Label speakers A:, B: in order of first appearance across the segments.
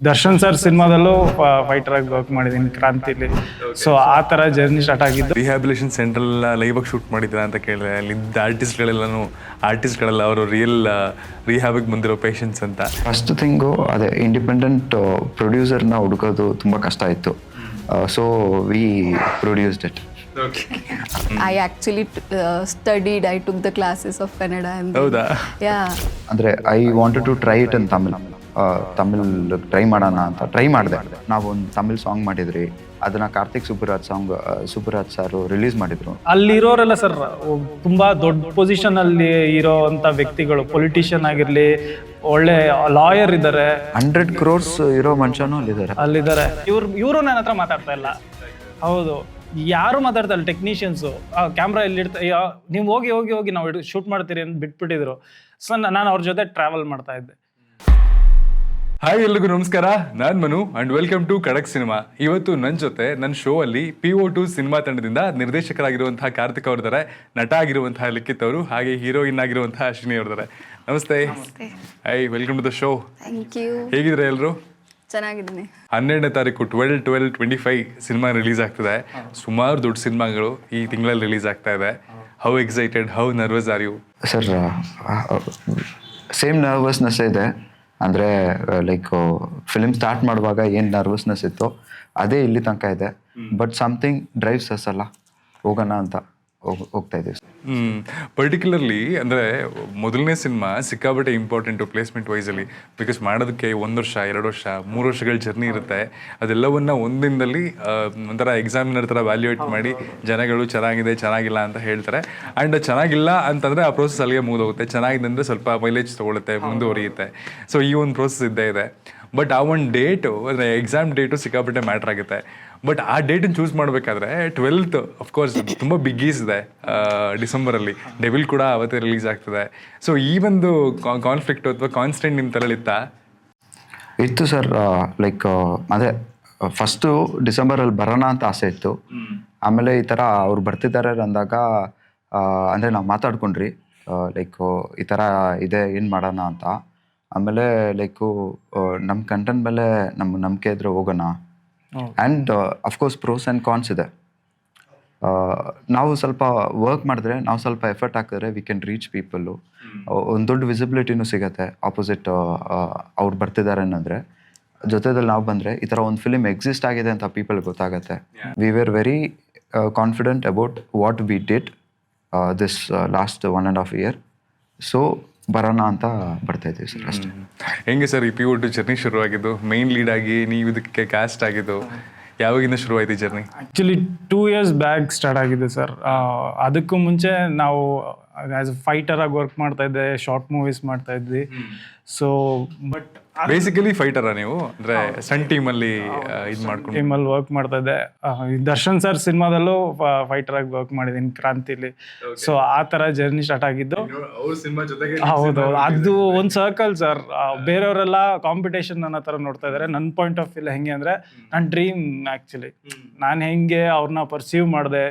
A: Darshan sir ಸಿನಿಮಾದಲ್ಲೂ fighter ಆಗಿ work ಮಾಡಿದ್ದೀನಿ ಕ್ರಾಂತಿಲಿ. So ಆ ಥರ ಜರ್ನಿ ಸ್ಟಾರ್ಟ್ ಆಗಿದ್ದು.
B: ರಿಹ್ಯಾಬಿಲೇಷನ್ ಸೆಂಟ್ರಲ್ ಲೈವ್ ಆಗಿ ಶೂಟ್ ಮಾಡಿದ್ದೀರಾ ಅಂತ ಕೇಳಿದೆ. ಅಲ್ಲಿದ್ದ ಆರ್ಟಿಸ್ಟ್ಗಳೆಲ್ಲ ಅವರು ರಿಯಲ್ ರಿಹ್ಯಾಬಿಗೆ ಬಂದಿರೋ ಪೇಷಂಟ್ಸ್ ಅಂತ.
C: ಫಸ್ಟ್ ಥಿಂಗು ಅದೇ ಇಂಡಿಪೆಂಡೆಂಟ್ ಪ್ರೊಡ್ಯೂಸರ್ನ ಹುಡುಕೋದು ತುಂಬ ಕಷ್ಟ ಇತ್ತು. So we produced it.
D: I actually studied. I took the classes of Kannada.
B: ಹೌದಾ?
D: Yeah.
C: ಅಂದರೆ I wanted to try it in Tamil try ಮಾಡೋಣ ಅಂತ ಟ್ರೈ ಮಾಡಿದೆ. ನಾವೊಂದು ತಮಿಳ್ ಸಾಂಗ್ ಮಾಡಿದ್ರಿ, ಅದನ್ನ ಕಾರ್ತಿಕ್ ಸುಬ್ಬರಾಜ್ ಸರ್ ರಿಲೀಸ್ ಮಾಡಿದ್ರು.
A: ಅಲ್ಲಿರೋರೆಲ್ಲ ಸರ್ ತುಂಬಾ ದೊಡ್ಡ ಪೊಸಿಷನ್ ಅಲ್ಲಿ ಇರೋಂಥ ವ್ಯಕ್ತಿಗಳು, ಪೊಲಿಟಿಷಿಯನ್ ಆಗಿರ್ಲಿ, ಒಳ್ಳೆ ಲಾಯರ್ ಇದ್ದಾರೆ,
C: 100 crores ಇರೋ ಮನುಷ್ಯನೂ
A: ಅಲ್ಲಿದ್ದಾರೆ. ಇವರು ನನ್ನ ಹತ್ರ ಮಾತಾಡ್ತಾ ಇಲ್ಲ. ಹೌದು, ಯಾರು ಮಾತಾಡ್ತಾ ಇಲ್ಲ. ಟೆಕ್ನಿಷಿಯನ್ಸು ಕ್ಯಾಮ್ರಾ ಇಲ್ಲಿ ನೀವು ಹೋಗಿ ಹೋಗಿ ಹೋಗಿ ನಾವು ಶೂಟ್ ಮಾಡ್ತೀರಿ ಅಂತ ಬಿಟ್ಬಿಟ್ಟಿದ್ರು. ಸೊ ನಾನು ಅವ್ರ ಜೊತೆ ಟ್ರಾವೆಲ್ ಮಾಡ್ತಾ ಇದ್ದೆ.
B: ಹಾಯ್, ಎಲ್ರಿಗೂ ನಮಸ್ಕಾರ. ನಾನು ಮನು ಅಂಡ್ ವೆಲ್ಕಮ್ ಟು ಖಡಕ್ ಸಿನಿಮಾ. ಇವತ್ತು ನನ್ನ ಜೊತೆ ನನ್ನ ಶೋ ಅಲ್ಲಿ PO2 ಸಿನಿಮಾ ತಂಡದಿಂದ ನಿರ್ದೇಶಕರಾಗಿರುವಂತಹ ಕಾರ್ತಿಕ್ ಅವರಿದ್ದಾರೆ, ನಟ ಆಗಿರುವಂತಹ ಲಿಖಿತ್ ಅವರು, ಹಾಗೆ ಹೀರೋಯಿನ್ ಆಗಿರುವಂತಹ ಅಶ್ವಿನಿ ಅವರಿದ್ದಾರೆ. ನಮಸ್ತೆ. Hi, welcome to the show.
D: Thank you.
B: ಹೇಗಿದ್ರೆ ಎಲ್ಲರೂ?
D: ಚೆನ್ನಾಗಿದ್ದೀನಿ.
B: 12ನೇ ತಾರೀಕು 12/12/25 ಸಿನಿಮಾ ರಿಲೀಸ್ ಆಗ್ತಿದೆ. ಸುಮಾರು ದೊಡ್ಡ ಸಿನಿಮಾಗಳು ಈ ತಿಂಗಳಲ್ಲಿ ರಿಲೀಸ್ ಆಗ್ತಾ ಇದೆ. How excited, how nervous are you?
C: Sir, same nervousness ಇದೆ. ಅಂದರೆ ಲೈಕ್ ಫಿಲ್ಮ್ ಸ್ಟಾರ್ಟ್ ಮಾಡುವಾಗ ಏನು ನರ್ವಸ್ನೆಸ್ ಇತ್ತು ಅದೇ ಇಲ್ಲಿ ತನಕ ಇದೆ. ಬಟ್ ಸಮಥಿಂಗ್ ಡ್ರೈವ್ಸ್ ಅಸ್ ಅಲ್ಲ, ಹೋಗೋಣ ಅಂತ ಹೋಗ್ತಾ ಇದ್ದೀವಿ.
B: ಪರ್ಟಿಕ್ಯುಲರ್ಲಿ ಅಂದರೆ ಮೊದಲನೇ ಸಿನಿಮಾ ಸಿಕ್ಕಾಬಟ್ಟೆ ಇಂಪಾರ್ಟೆಂಟು ಪ್ಲೇಸ್ಮೆಂಟ್ ವೈಸಲ್ಲಿ. ಬಿಕಾಸ್ ಮಾಡೋದಕ್ಕೆ 1 ವರ್ಷ 2 ವರ್ಷ 3 ವರ್ಷಗಳ ಜರ್ನಿ ಇರುತ್ತೆ. ಅದೆಲ್ಲವನ್ನು ಒಂದಿನದಲ್ಲಿ ಒಂಥರ ಎಕ್ಸಾಮಿನರ್ ಥರ ವ್ಯಾಲ್ಯೂಯೇಟ್ ಮಾಡಿ ಜನಗಳು ಚೆನ್ನಾಗಿದೆ ಚೆನ್ನಾಗಿಲ್ಲ ಅಂತ ಹೇಳ್ತಾರೆ. ಆ್ಯಂಡ್ ಚೆನ್ನಾಗಿಲ್ಲ ಅಂತಂದರೆ ಆ ಪ್ರೋಸೆಸ್ ಅಲ್ಲಿಗೆ ಮುಗಿದೋಗುತ್ತೆ. ಚೆನ್ನಾಗಿದೆ ಅಂದರೆ ಸ್ವಲ್ಪ ಮೈಲೇಜ್ ತೊಗೊಳುತ್ತೆ, ಮುಂದುವರಿಯುತ್ತೆ. ಸೊ ಈ ಒಂದು ಪ್ರೋಸೆಸ್ ಇದ್ದೇ ಇದೆ. ಬಟ್ ಆ ಒಂದು ಡೇಟು ಅಂದರೆ ಎಕ್ಸಾಮ್ ಡೇಟು ಸಿಕ್ಕಾಪಟ್ಟೆ ಮ್ಯಾಟ್ರ್ ಆಗುತ್ತೆ. ಬಟ್ ಆ ಡೇಟನ್ನು ಚೂಸ್ ಮಾಡಬೇಕಾದ್ರೆ 12th ಅಫ್ಕೋರ್ಸ್ ತುಂಬ ಬಿಗ್ಗೀಸ್ ಇದೆ. ಡಿಸೆಂಬರಲ್ಲಿ ಡೆವಿಲ್ ಕೂಡ ಅವತ್ತೇ ರಿಲೀಸ್ ಆಗ್ತದೆ. ಸೊ ಈ ಒಂದು ಕಾನ್ಫ್ಲಿಕ್ಟ್ ಅಥವಾ ಕಾನ್ಸ್ಟೆಂಟ್ ನಿಮ್ಮ ತಲೆಯಲ್ಲಿತ್ತಾ?
C: ಇತ್ತು ಸರ್. ಲೈಕ್ ಅದೇ ಫಸ್ಟು ಡಿಸೆಂಬರಲ್ಲಿ ಬರೋಣ ಅಂತ ಆಸೆ ಇತ್ತು. ಆಮೇಲೆ ಈ ಥರ ಅವ್ರು ಬರ್ತಿದ್ದಾರೆ ಅಂದಾಗ ಅಂದರೆ ನಾವು ಮಾತಾಡ್ಕೊಂಡ್ರಿ, ಲೈಕು ಈ ಥರ ಇದೆ, ಏನು ಮಾಡೋಣ ಅಂತ. ಆಮೇಲೆ ಲೈಕು ನಮ್ಮ ಕಂಟೆಂಟ್ ಮೇಲೆ ನಮ್ಮ ನಂಬಿಕೆ ಇದ್ರೆ ಹೋಗೋಣ. And of course pros and cons ಇದೆ. ನಾವು ಸ್ವಲ್ಪ ವರ್ಕ್ ಮಾಡಿದ್ರೆ, ನಾವು ಸ್ವಲ್ಪ ಎಫರ್ಟ್ ಹಾಕಿದ್ರೆ ವಿ ಕ್ಯಾನ್ ರೀಚ್ ಪೀಪಲ್ಲು. ಒಂದು ದೊಡ್ಡ ವಿಸಿಬಿಲಿಟಿನೂ ಸಿಗುತ್ತೆ. ಆಪೋಸಿಟ್ ಅವ್ರು ಬರ್ತಿದ್ದಾರೆ ಅನ್ನೋದ್ರೆ, ಜೊತೆದಲ್ಲಿ ನಾವು ಬಂದರೆ ಈ ಥರ ಒಂದು ಫಿಲಿಮ್ ಎಕ್ಸಿಸ್ಟ್ ಆಗಿದೆ ಅಂತ ಪೀಪಲ್ಗೆ ಗೊತ್ತಾಗುತ್ತೆ. We were very confident about what we did this last 1.5 year. So ಬರೋಣ ಅಂತ ಬರ್ತಾ ಇದ್ದೀವಿ ಸರ್, ಅಷ್ಟೇ.
B: ಹೆಂಗೆ ಸರ್ ಈ PO2 ಜರ್ನಿ ಶುರುವಾಗಿದ್ದು? ಮೇನ್ ಲೀಡ್ ಆಗಿ ನೀವು ಇದಕ್ಕೆ ಕ್ಯಾಸ್ಟ್ ಆಗಿದ್ದು ಯಾವಾಗಿಂದ ಶುರುವಾಯಿತು ಈ journey?
A: Actually 2 years back start ಆಗಿದೆ ಸರ್. ಅದಕ್ಕೂ ಮುಂಚೆ ನಾವು ಆ್ಯಸ್ ಅ ಫೈಟರ್ ಆಗಿ ವರ್ಕ್ ಮಾಡ್ತಾ ಇದ್ದೆ, ಶಾರ್ಟ್ ಮೂವೀಸ್ ಮಾಡ್ತಾ ಇದ್ವಿ. ಸೊ ಬಟ್
B: ಬೇಸಿಕಲಿ ಫೈಟರಾ ನೀವು? ಅಂದರೆ ಸಣ್ಣ ಟೀಮಲ್ಲಿ ಇದು ಮಾಡ್ಕೊಂಡು
A: ಟೀಮಲ್ಲಿ ವರ್ಕ್ ಮಾಡ್ತಾ ಇದ್ದೆ. ದರ್ಶನ್ ಸರ್ ಸಿನಿಮಾದಲ್ಲೂ ಫೈಟರ್ ಆಗಿ ವರ್ಕ್ ಮಾಡಿದ್ದೀನಿ ಕ್ರಾಂತಿಲಿ. ಸೊ ಆ ಥರ ಜರ್ನಿ ಸ್ಟಾರ್ಟ್ ಆಗಿದ್ದು. ಹೌದು, ಅದು ಒಂದು ಸರ್ಕಲ್ ಸರ್. ಬೇರೆಯವರೆಲ್ಲ ಕಾಂಪಿಟೇಷನ್ ಅನ್ನೋ ಥರ ನೋಡ್ತಾ ಇದ್ದಾರೆ. ನನ್ನ ಪಾಯಿಂಟ್ ಆಫ್ ವ್ಯೂ ಹೆಂಗೆ ಅಂದರೆ, ನನ್ನ ಡ್ರೀಮ್ ಆ್ಯಕ್ಚುಲಿ ನಾನು ಹೆಂಗೆ ಅವ್ರನ್ನ ಪರ್ಸೀವ್ ಮಾಡಿದೆ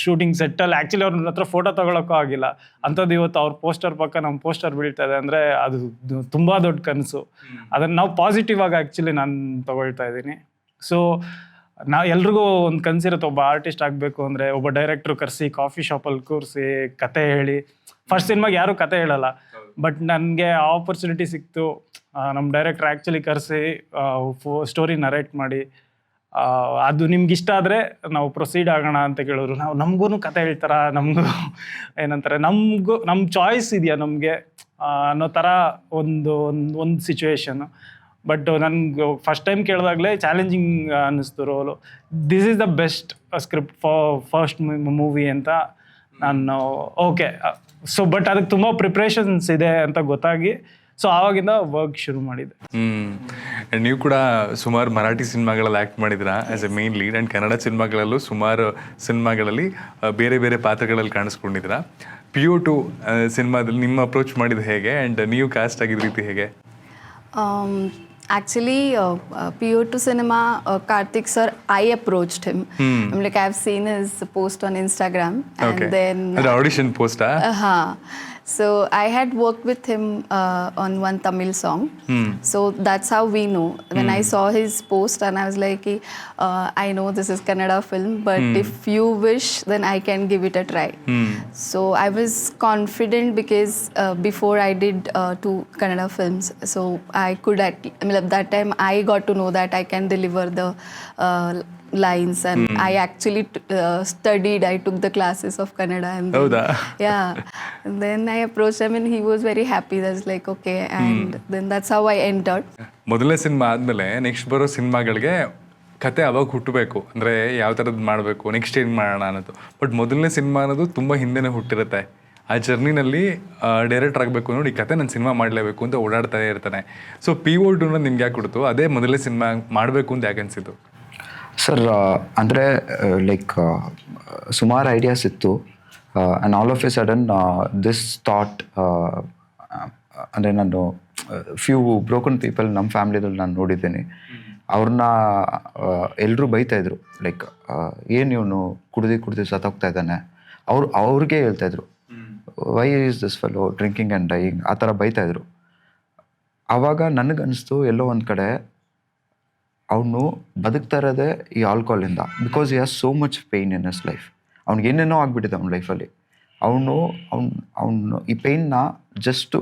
A: ಶೂಟಿಂಗ್ ಸೆಟ್ಟಲ್ಲಿ. ಆ್ಯಕ್ಚುಲಿ ಅವ್ರ ಹತ್ರ ಫೋಟೋ ತೊಗೊಳಕ್ಕೂ ಆಗಿಲ್ಲ ಅಂಥದ್ದು. ಇವತ್ತು ಅವ್ರ ಪೋಸ್ಟರ್ ಪಕ್ಕ ನಮ್ಮ ಪೋಸ್ಟರ್ ಬೀಳ್ತಾ ಇದೆ ಅಂದರೆ ಅದು ತುಂಬ ದೊಡ್ಡ ಕನಸು. ಅದನ್ನು ನಾವು ಪಾಸಿಟಿವ್ ಆಗಿ ಆ್ಯಕ್ಚುಲಿ ನಾನು ತೊಗೊಳ್ತಾ ಇದ್ದೀನಿ. ಸೊ ನಾವು ಎಲ್ರಿಗೂ ಒಂದು ಕನಸಿರುತ್ತೆ, ಒಬ್ಬ ಆರ್ಟಿಸ್ಟ್ ಆಗಬೇಕು ಅಂದರೆ ಒಬ್ಬ ಡೈರೆಕ್ಟ್ರು ಕರೆಸಿ ಕಾಫಿ ಶಾಪಲ್ಲಿ ಕೂರಿಸಿ ಕತೆ ಹೇಳಿ. ಫಸ್ಟ್ ಸಿನಿಮಾಗೆ ಯಾರೂ ಕತೆ ಹೇಳಲ್ಲ, ಬಟ್ ನನಗೆ ಆಪರ್ಚುನಿಟಿ ಸಿಕ್ತು. ನಮ್ಮ ಡೈರೆಕ್ಟ್ರ್ ಆ್ಯಕ್ಚುಲಿ ಕರೆಸಿ ಸ್ಟೋರಿ ನರೇಟ್ ಮಾಡಿ, ಅದು ನಿಮ್ಗೆ ಇಷ್ಟ ಆದರೆ ನಾವು ಪ್ರೊಸೀಡ್ ಆಗೋಣ ಅಂತ ಕೇಳಿದ್ರು. ನಾವು ನಮಗೂ ಕತೆ ಹೇಳ್ತಾರ, ನಮಗೂ ಏನಂತಾರೆ, ನಮ್ಮ ಚಾಯ್ಸ್ ಇದೆಯಾ ನಮಗೆ ಅನ್ನೋ ಥರ ಒಂದು ಸಿಚುವೇಶನ್ನು. ಬಟ್ ನನಗೆ ಫಸ್ಟ್ ಟೈಮ್ ಕೇಳಿದಾಗಲೇ ಚಾಲೆಂಜಿಂಗ್ ಅನ್ನಿಸ್ತು role. This is the best script first movie ಅಂತ ನಾನು ಓಕೆ. ಸೊ ಬಟ್ ಅದಕ್ಕೆ ತುಂಬ ಪ್ರಿಪ್ರೇಷನ್ಸ್ ಇದೆ ಅಂತ ಗೊತ್ತಾಗಿ ಸೊ ಆವಾಗಿಂದ ವರ್ಕ್ ಶುರು ಮಾಡಿದೆ.
B: ನೀವು ಕೂಡ ಸುಮಾರು ಮರಾಠಿ ಸಿನಿಮಾಗಳಲ್ಲಿ ಆ್ಯಕ್ಟ್ ಮಾಡಿದ್ದೀರಾ as a main lead. And Kannada ಸಿನಿಮಾಗಳಲ್ಲೂ ಸುಮಾರು ಸಿನಿಮಾಗಳಲ್ಲಿ ಬೇರೆ ಬೇರೆ ಪಾತ್ರಗಳಲ್ಲಿ ಕಾಣಿಸ್ಕೊಂಡಿದ್ದೀರಾ. PO2 ಸಿನಿಮಾದಲ್ಲಿ ನಿಮ್ಮ ಅಪ್ರೋಚ್ ಮಾಡಿದ್ದು ಹೇಗೆ ಆ್ಯಂಡ್ ನೀವು ಕಾಸ್ಟ್ ಆಗಿದ್ದ ರೀತಿ ಹೇಗೆ?
D: Actually, PO2 cinema, Karthik sir, I approached him. I'm like, I've seen his post on Instagram, and then
B: the audition post,
D: So I had worked with him on one Tamil song. So that's how we know. When I saw his post and I was like, I know this is Kannada film, but if you wish, then I can give it a try. So I was confident because before I did 2 Kannada films, so I could at that time I got to know that I can deliver the lines, and I actually studied. I took the classes of Kannada, and then,
B: ಹೌದಾ?
D: yeah, and then I approached him and he was very happy. That's like, okay, and then that's how I entered.
B: ಮೊದಲನೇ cinema ಆದಮೇಲೆ next ಬರೋ ಸಿನಿಮಾಗಳಿಗೆ ಕತೆ ಅವಾಗ ಹುಟ್ಟಬೇಕು, ಅಂದರೆ ಯಾವ ಥರದ್ದು ಮಾಡಬೇಕು, ನೆಕ್ಸ್ಟ್ ಏನು ಮಾಡೋಣ ಅನ್ನೋದು. ಬಟ್ ಮೊದಲನೇ ಸಿನಿಮಾ ಅನ್ನೋದು ತುಂಬ ಹಿಂದೆನೇ ಹುಟ್ಟಿರುತ್ತೆ. ಆ ಜರ್ನಿನಲ್ಲಿ ಡೈರೆಕ್ಟರ್ ಆಗಬೇಕು ನೋಡಿ, ಕತೆ ನಾನು ಸಿನಿಮಾ ಮಾಡಲೇಬೇಕು ಅಂತ ಓಡಾಡ್ತಾನೆ ಇರ್ತಾನೆ. ಸೊ PO2 ಅನ್ನೋದು ನಿಮ್ಗೆ ಯಾಕೆ ಕೊಡ್ತು? ಅದೇ ಮೊದಲನೇ ಸಿನಿಮಾ ಮಾಡಬೇಕು ಅಂತ ಯಾಕೆ ಅನಿಸಿತು?
C: ಸರ್ ಅಂದರೆ ಲೈಕ್ ಸುಮಾರು ಐಡಿಯಾಸ್ ಇತ್ತು, and all of A sudden this thought, ಅಂದರೆ ನಾನು ಫ್ಯೂ ಬ್ರೋಕನ್ ಪೀಪಲ್ ನಮ್ಮ ಫ್ಯಾಮ್ಲಿದಲ್ಲಿ ನಾನು ನೋಡಿದ್ದೀನಿ. ಅವ್ರನ್ನ ಎಲ್ಲರೂ ಬೈತಾಯಿದ್ರು, ಲೈಕ್ ಏನು ಇವನು ಕುಡ್ದು ಸತ್ತೋಗ್ತಾ ಇದ್ದಾನೆ. ಅವ್ರಿಗೆ ಹೇಳ್ತಾಯಿದ್ರು, why is this fellow drinking and dying, ಆ ಥರ ಬೈತಾಯಿದ್ರು. ಆವಾಗ ನನಗನ್ನಿಸ್ತು ಎಲ್ಲೋ ಒಂದು ಕಡೆ ಅವನು ಬದುಕ್ತಾ ಇರೋದೇ ಈ ಆಲ್ಕೋಹಾಲಿಂದ, because he has so much pain in his life. ಅವ್ನಿಗೆ ಏನೇನೋ ಆಗಿಬಿಟ್ಟಿದೆ ಅವ್ನ ಲೈಫಲ್ಲಿ. ಅವನು ಈ ಪೇಯ್ನ ಜಸ್ಟು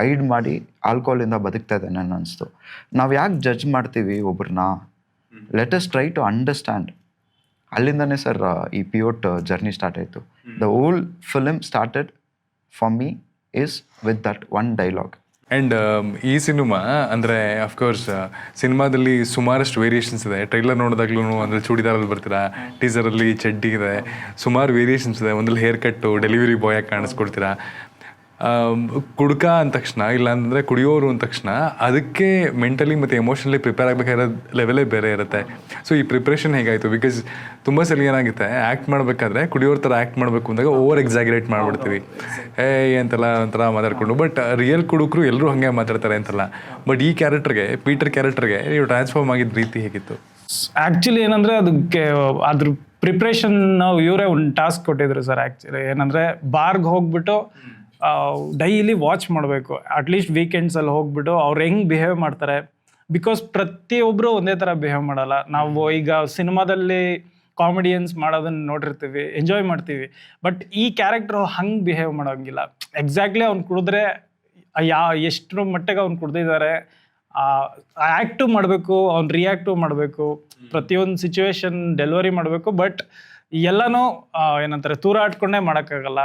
C: ಐಡ್ ಮಾಡಿ ಆಲ್ಕೋಹಾಲಿಂದ ಬದುಕ್ತಾ ಇದ್ದಾನೆ ನನ್ನ ಅನಿಸ್ತು. ನಾವು ಯಾಕೆ ಜಡ್ಜ್ ಮಾಡ್ತೀವಿ ಒಬ್ರನ್ನ? Let us try to understand. ಅಲ್ಲಿಂದನೇ ಸರ್ ಈ PO2 ಜರ್ನಿ ಸ್ಟಾರ್ಟ್ ಆಯಿತು. The whole film started for me is with that one dialogue.
B: And ಈ ಸಿನಿಮಾ ಅಂದರೆ ಅಫ್ಕೋರ್ಸ್ ಸಿನಿಮಾದಲ್ಲಿ ಸುಮಾರಷ್ಟು ವೇರಿಯೇಷನ್ಸ್ ಇದೆ. ಟ್ರೈಲರ್ ನೋಡಿದಾಗ್ಲೂ ಅಂದರೆ ಚೂಡಿದಾರಲ್ಲಿ ಬರ್ತೀರಾ, ಟೀಸರಲ್ಲಿ ಚಡ್ಡಿ ಇದೆ, ಸುಮಾರು ವೇರಿಯೇಷನ್ಸ್ ಇದೆ. ಒಂದಲ್ಲಿ ಹೇರ್ ಕಟ್ಟು, ಡೆಲಿವರಿ ಬಾಯ್ ಆಗಿ ಕಾಣಿಸ್ಕೊಡ್ತೀರಾ. ಕುಡ್ಕ ಅಂದ ತಕ್ಷಣ, ಇಲ್ಲಾಂದರೆ ಕುಡಿಯೋರು ಅಂದ ತಕ್ಷಣ ಅದಕ್ಕೆ ಮೆಂಟಲಿ ಮತ್ತು ಎಮೋಷನಲಿ ಪ್ರಿಪೇರ್ ಆಗಬೇಕಾಗಿರೋ ಲೆವೆಲೇ ಬೇರೆ ಇರುತ್ತೆ. ಸೊ ಈ ಪ್ರಿಪ್ರೇಷನ್ ಹೇಗಾಯಿತು? ಬಿಕಾಸ್ ತುಂಬ ಸಲ ಏನಾಗುತ್ತೆ, ಆ್ಯಕ್ಟ್ ಮಾಡಬೇಕಾದ್ರೆ ಕುಡಿಯೋರ ಥರ ಆ್ಯಕ್ಟ್ ಮಾಡಬೇಕು ಅಂದಾಗ ಓವರ್ ಎಕ್ಸಾಗ್ರೇಟ್ ಮಾಡಿಬಿಡ್ತೀವಿ, ಅಂತೆಲ್ಲ ಒಂಥರ ಮಾತಾಡ್ಕೊಂಡು. ಬಟ್ ರಿಯಲ್ ಕುಡುಕರು ಎಲ್ಲರೂ ಹಾಗೆ ಮಾತಾಡ್ತಾರೆ ಅಂತಲ್ಲ. ಬಟ್ ಈ ಕ್ಯಾರೆಕ್ಟರ್ಗೆ, ಪೀಟರ್ ಕ್ಯಾರೆಕ್ಟರ್ಗೆ ನೀವು ಟ್ರಾನ್ಸ್ಫಾರ್ಮ್ ಆಗಿದ್ದ ರೀತಿ ಹೇಗಿತ್ತು?
A: ಆ್ಯಕ್ಚುಲಿ ಏನಂದರೆ ಅದಕ್ಕೆ ಅದ್ರ ಪ್ರಿಪ್ರೇಷನ್ ನಾವು ಇವರೇ ಒಂದು ಟಾಸ್ಕ್ ಕೊಟ್ಟಿದ್ರು ಸರ್. ಆ್ಯಕ್ಚುಲಿ ಏನಂದರೆ ಬಾರ್ಗೆ ಹೋಗ್ಬಿಟ್ಟು ಡೈಲಿ ವಾಚ್ ಮಾಡಬೇಕು, ಅಟ್ಲೀಸ್ಟ್ ವೀಕೆಂಡ್ಸಲ್ಲಿ ಹೋಗ್ಬಿಟ್ಟು ಅವ್ರು ಹೆಂಗೆ ಬಿಹೇವ್ ಮಾಡ್ತಾರೆ. ಬಿಕಾಸ್ ಪ್ರತಿಯೊಬ್ಬರು ಒಂದೇ ಥರ ಬಿಹೇವ್ ಮಾಡಲ್ಲ. ನಾವು ಈಗ ಸಿನಿಮಾದಲ್ಲಿ ಕಾಮಿಡಿಯನ್ಸ್ ಮಾಡೋದನ್ನ ನೋಡಿರ್ತೀವಿ, ಎಂಜಾಯ್ ಮಾಡ್ತೀವಿ. ಬಟ್ ಈ ಕ್ಯಾರೆಕ್ಟ್ರು ಹಂಗೆ ಬಿಹೇವ್ ಮಾಡೋಂಗಿಲ್ಲ. ಎಕ್ಸಾಕ್ಟ್ಲಿ ಅವ್ನು ಕುಡಿದ್ರೆ ಎಷ್ಟು ಮಟ್ಟಿಗೆ ಅವ್ನು ಕುಡ್ದಿದ್ದಾರೆ, ಆ್ಯಕ್ಟು ಮಾಡಬೇಕು, ಅವ್ನು ರಿಯಾಕ್ಟು ಮಾಡಬೇಕು, ಪ್ರತಿಯೊಂದು ಸಿಚುವೇಶನ್ ಡೆಲಿವರಿ ಮಾಡಬೇಕು. ಬಟ್ ಎಲ್ಲನೂ ಏನಂತಾರೆ ತೂರಾಟ್ಕೊಂಡೇ ಮಾಡೋಕ್ಕಾಗಲ್ಲ.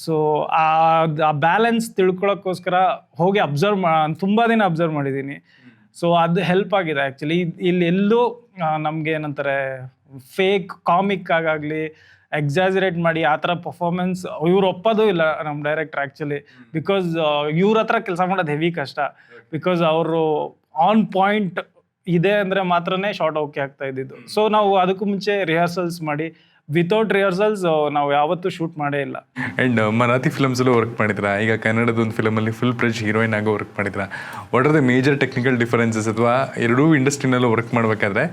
A: ಸೊ ಆ ಬ್ಯಾಲೆನ್ಸ್ ತಿಳ್ಕೊಳ್ಳೋಕ್ಕೋಸ್ಕರ ಹೋಗಿ ತುಂಬ ದಿನ ಅಬ್ಸರ್ವ್ ಮಾಡಿದ್ದೀನಿ. ಸೊ ಅದು ಹೆಲ್ಪ್ ಆಗಿದೆ ಆ್ಯಕ್ಚುಲಿ. ಇಲ್ಲಿ ಎಲ್ಲೂ ನಮಗೆ ಏನಂತಾರೆ ಫೇಕ್ ಕಾಮಿಕ್ ಆಗಾಗಲಿ ಎಕ್ಸಾಜರೇಟ್ ಮಾಡಿ ಆ ಥರ ಪರ್ಫಾರ್ಮೆನ್ಸ್ ಇವ್ರು ಒಪ್ಪೋದು ಇಲ್ಲ ನಮ್ಮ ಡೈರೆಕ್ಟರ್ ಆ್ಯಕ್ಚುಲಿ. ಬಿಕಾಸ್ ಇವ್ರ ಹತ್ರ ಕೆಲಸ ಮಾಡೋದು ಹೆವಿ ಕಷ್ಟ. ಬಿಕಾಸ್ ಅವರು ಆನ್ ಪಾಯಿಂಟ್ ಇದೆ ಅಂದರೆ ಮಾತ್ರನೇ ಶಾರ್ಟ್ ಓಕೆ ಆಗ್ತಾ ಇದ್ದಿದ್ದು. ಸೊ ನಾವು ಅದಕ್ಕೂ ಮುಂಚೆ ರಿಹರ್ಸಲ್ಸ್ ಮಾಡಿ, ವಿತೌಟ್ ರಿಹರ್ಸಲ್ಸ್ ನಾವು ಯಾವತ್ತೂ ಶೂಟ್ ಮಾಡೇ ಇಲ್ಲ.
B: ಆ್ಯಂಡ್ ಮರಾಠಿ ಫಿಲಮ್ಸಲ್ಲೂ ವರ್ಕ್ ಮಾಡಿದ್ರಾ, ಈಗ ಕನ್ನಡದ ಒಂದು ಫಿಲಮಲ್ಲಿ ಫುಲ್ ಫ್ಲೆಜ್ ಹೀರೋಯಿನ್ ಆಗೋ ವರ್ಕ್ ಮಾಡಿದ್ರಾ. What are the major technical differences, ಅಥವಾ ಎರಡೂ ಇಂಡಸ್ಟ್ರಿನಲ್ಲೂ ವರ್ಕ್ ಮಾಡಬೇಕಾದ್ರೆ